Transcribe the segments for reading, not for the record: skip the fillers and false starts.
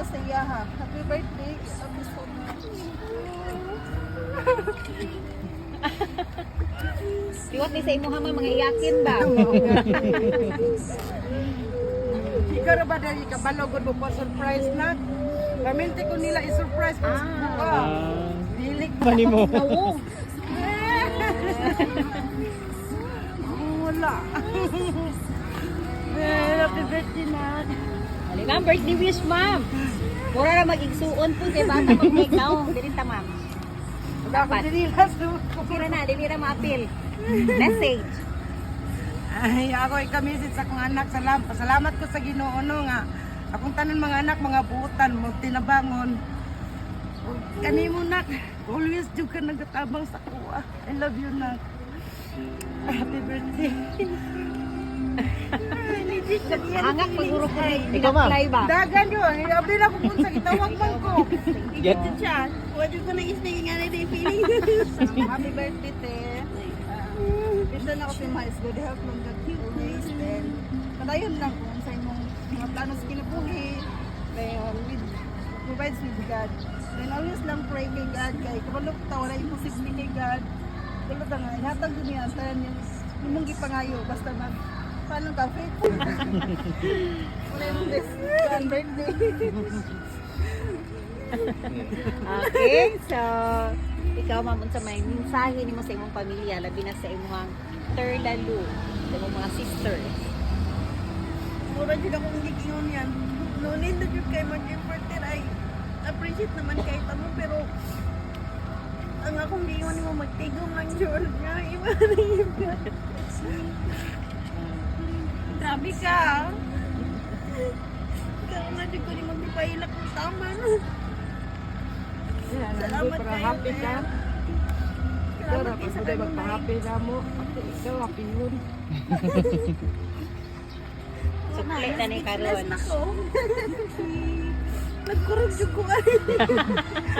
ka sa iya ha. Happy birthday. Happy so much. Liwat ni sa imo ha mga iyakin ba? Ikaw ra ba dali ka balogod mo pa surprise na? Paminti ko nila i-surprise ko sa buka. Dili ko. Mani mo. Oo. Wala. Happy birthday na. Ali ma'am, birthday wish ma'am. Mura ra mag-igsuon po kay bata mag-make now. Dili ta ma'am. Dapat dili na su. Sira na, dili ra ma-appeal. Message. Ay, ako ikamisit sa akong anak. Salamat ko sa Ginoo no nga. Akong tanan mga anak, mga buutan mo, tinabangon. Kanimo nak, always jud ka nagatabang sa kuha. I love you nak. Happy birthday. Hangak paguro ko rin. Ikaw, ma'am. Apply ba? Dagan yun. Abi na ko kung sa gitawag man ko. Get. Siya. Wala ko na isnigin nga na yung feeling. Happy birthday, te. Bisa na ako si Miles. Good health from God always. Then, padayon lang kung sa imong mga plano sa kinabuhi. Then, provides with God. Then, always lang pray kay God. Kay kabalok ta, wala imposible kay God. Tulad nga, ihatag din yan. Taran yung imong gipangayo. Basta mag, paano ka, faithful. Wala yung best birthday. Okay, so ikaw ma'am unsa may mensahe nimo sa imong pamilya labi na sa imong third lalo, sa imong mga sisters. Mura dyan akong gigingon yan. Nunin na dyan kay mag-importer ay appreciate naman kahit mo pero ang akong giingon mo magtigong lang dyan nga iba na yun. Grabe ka. Ikaw nga dyan ko ni magpapailak ng tama no. Salamat kayo. Happy ka. Ikaw Salamat na kayo sa pag kanunay. magpa-happy na mo. Ikaw happy yun. Sukli na ni karon. Bless na ko. Nagkurog dyan ko ay.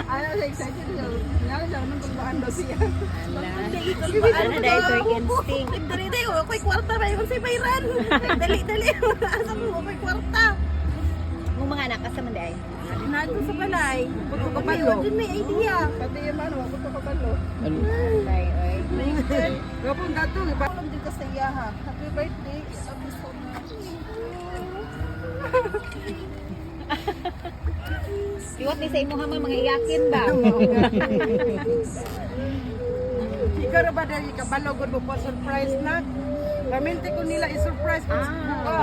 Ano sa excited daw. Ngayon lang nung kulbaan daw siya. Ano dahil for instinct. Nagdali-dali ko. Ako'y kwarta na yun si Bayran. Nagdali-dali. Asa mo ako'y kwarta. Mong mga anak asa man dai. Nado sa balay. Puto ka balo. Dun may idea. Pati yung ano, puto ka balo. Dai oy. Gapon dato. Ipalam din ka sa iya ha. Happy birthday. Happy so much. Liwat ni sa imo ha mga iyakin ba? Ikaw ra ba dali ka balogod mo pa surprise na? Paminti ko nila i-surprise ko sa buka.